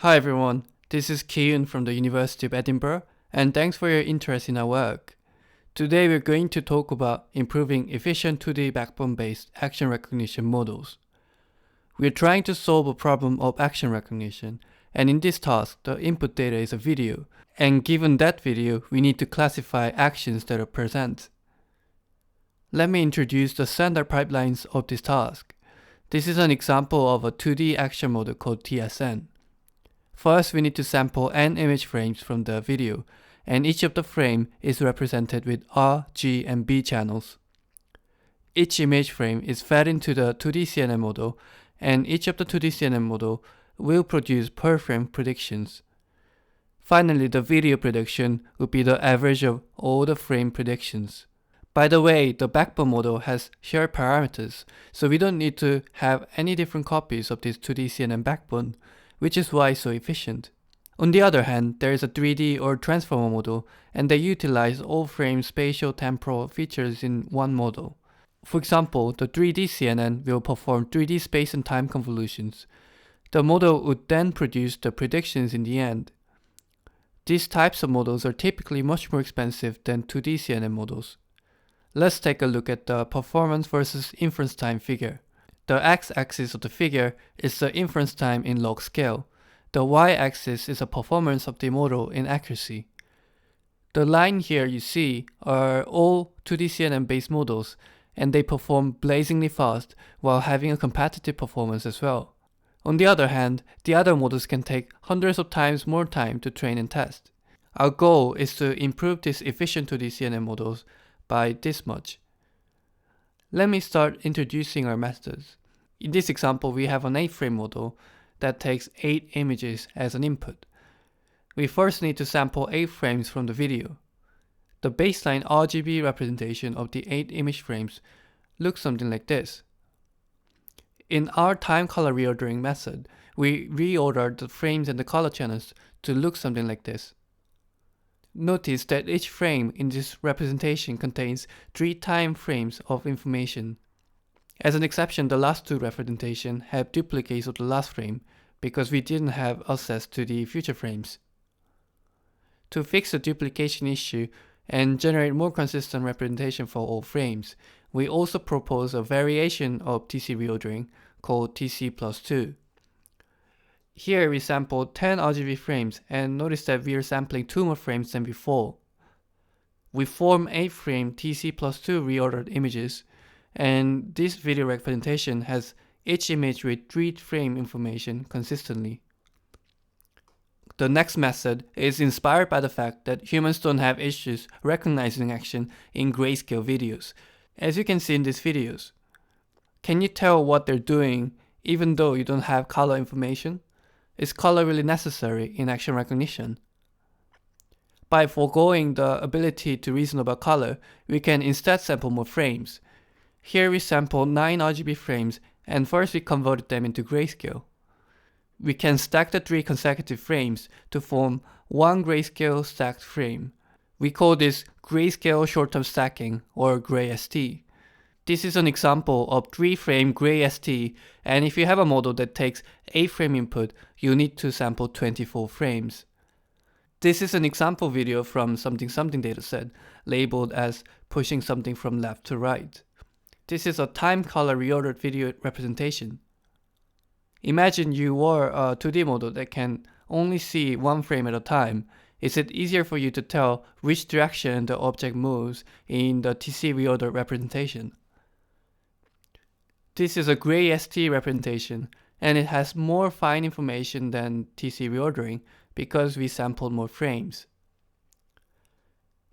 Hi everyone, this is Kiyun from the University of Edinburgh, and thanks for your interest in our work. Today we're going to talk about improving efficient 2D backbone-based action recognition models. We're trying to solve a problem of action recognition, and in this task, the input data is a video, and given that video, we need to classify actions that are present. Let me introduce the standard pipelines of this task. This is an example of a 2D action model called TSN. First, we need to sample n image frames from the video, and each of the frame is represented with R, G, and B channels. Each image frame is fed into the 2D CNN model, and each of the 2D CNN model will produce per frame predictions. Finally, the video prediction would be the average of all the frame predictions. By the way, the backbone model has shared parameters, so we don't need to have any different copies of this 2D CNN backbone, which is why it's so efficient. On the other hand, there is a 3D or transformer model, and they utilize all frame spatial temporal features in one model. For example, the 3D CNN will perform 3D space and time convolutions. The model would then produce the predictions in the end. These types of models are typically much more expensive than 2D CNN models. Let's take a look at the performance versus inference time figure. The x-axis of the figure is the inference time in log scale. The y-axis is the performance of the model in accuracy. The line here you see are all 2D CNN based models, and they perform blazingly fast while having a competitive performance as well. On the other hand, the other models can take hundreds of times more time to train and test. Our goal is to improve these efficient 2D CNN models by this much. Let me start introducing our methods. In this example, we have an 8-frame model that takes 8 images as an input. We first need to sample 8 frames from the video. The baseline RGB representation of the 8 image frames looks something like this. In our time color reordering method, we reordered the frames and the color channels to look something like this. Notice that each frame in this representation contains 3 time frames of information. As an exception, the last 2 representations have duplicates of the last frame because we didn't have access to the future frames. To fix the duplication issue and generate more consistent representation for all frames, we also propose a variation of TC reordering called TC plus 2. Here we sample 10 RGB frames, and notice that we are sampling 2 more frames than before. We form 8 frame TC plus 2 reordered images, and this video representation has each image with 3 frame information consistently. The next method is inspired by the fact that humans don't have issues recognizing action in grayscale videos, as you can see in these videos. Can you tell what they're doing even though you don't have color information? Is color really necessary in action recognition? By foregoing the ability to reason about color, we can instead sample more frames. Here we sample 9 RGB frames, and first we converted them into grayscale. We can stack the 3 consecutive frames to form one grayscale stacked frame. We call this grayscale short-term stacking, or GrayST. This is an example of 3-frame GrayST, and if you have a model that takes 8-frame input, you need to sample 24 frames. This is an example video from something dataset labeled as pushing something from left to right. This is a time color reordered video representation. Imagine you were a 2D model that can only see 1 frame at a time. Is it easier for you to tell which direction the object moves in the TC reordered representation? This is a GrayST representation, and it has more fine information than TC reordering because we sampled more frames.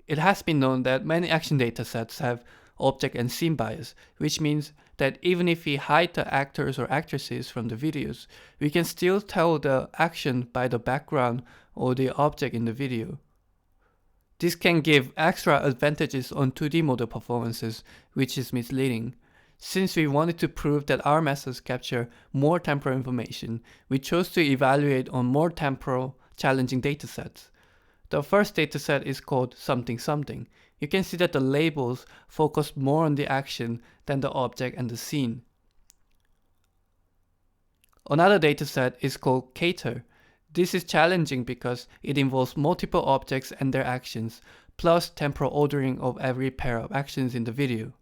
It has been known that many action datasets have object and scene bias, which means that even if we hide the actors or actresses from the videos, we can still tell the action by the background or the object in the video. This can give extra advantages on 2D model performances, which is misleading. Since we wanted to prove that our methods capture more temporal information, we chose to evaluate on more temporal, challenging datasets. The first dataset is called something something. You can see that the labels focus more on the action than the object and the scene. Another dataset is called Cater. This is challenging because it involves multiple objects and their actions, plus temporal ordering of every pair of actions in the video.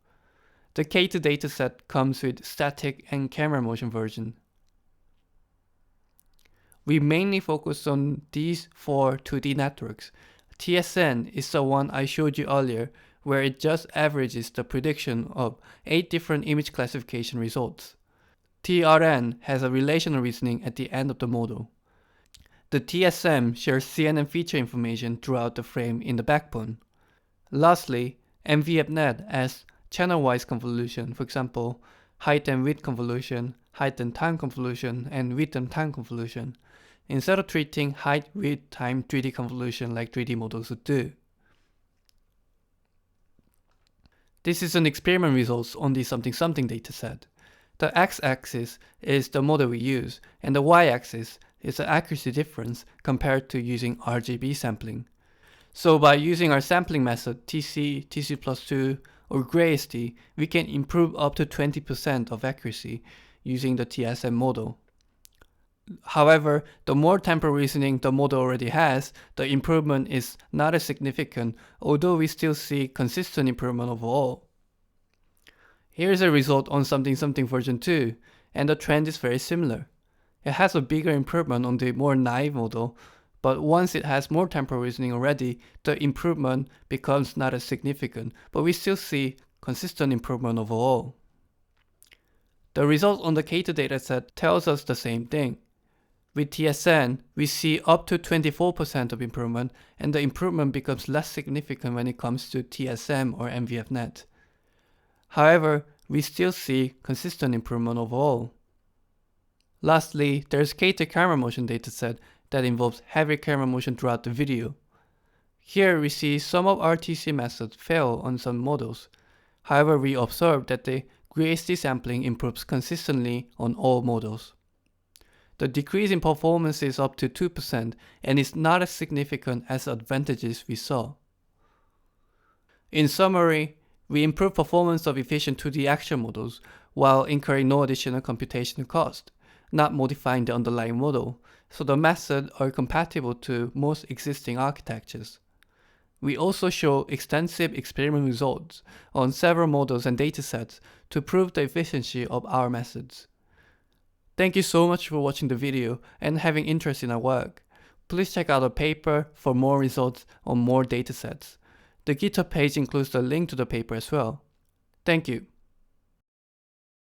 The K2 dataset comes with static and camera motion version. We mainly focus on these 4 2D networks. TSN is the one I showed you earlier, where it just averages the prediction of 8 different image classification results. TRN has a relational reasoning at the end of the model. The TSM shares CNN feature information throughout the frame in the backbone. Lastly, MVFnet adds channel-wise convolution, for example, height and width convolution, height and time convolution, and width and time convolution, instead of treating height, width, time 3D convolution like 3D models would do. This is an experiment results on the something something dataset. The x-axis is the model we use, and the y-axis is the accuracy difference compared to using RGB sampling. So by using our sampling method TC, TC plus 2, or GrayST, we can improve up to 20% of accuracy using the TSM model. However, the more temporal reasoning the model already has, the improvement is not as significant, although we still see consistent improvement overall. Here's a result on something something version 2, and the trend is very similar. It has a bigger improvement on the more naive model, but once it has more temporal reasoning already, the improvement becomes not as significant, but we still see consistent improvement overall. The result on the K2 dataset tells us the same thing. With TSN, we see up to 24% of improvement, and the improvement becomes less significant when it comes to TSM or MVFnet. However, we still see consistent improvement overall. Lastly, there's K2 camera motion dataset that involves heavy camera motion throughout the video. Here we see some of RTC methods fail on some models. However, we observe that the GrayST sampling improves consistently on all models. The decrease in performance is up to 2% and is not as significant as the advantages we saw. In summary, we improve performance of efficient 2D action models while incurring no additional computational cost, not modifying the underlying model, so the methods are compatible to most existing architectures. We also show extensive experiment results on several models and datasets to prove the efficiency of our methods. Thank you so much for watching the video and having interest in our work. Please check out our paper for more results on more datasets. The GitHub page includes the link to the paper as well. Thank you.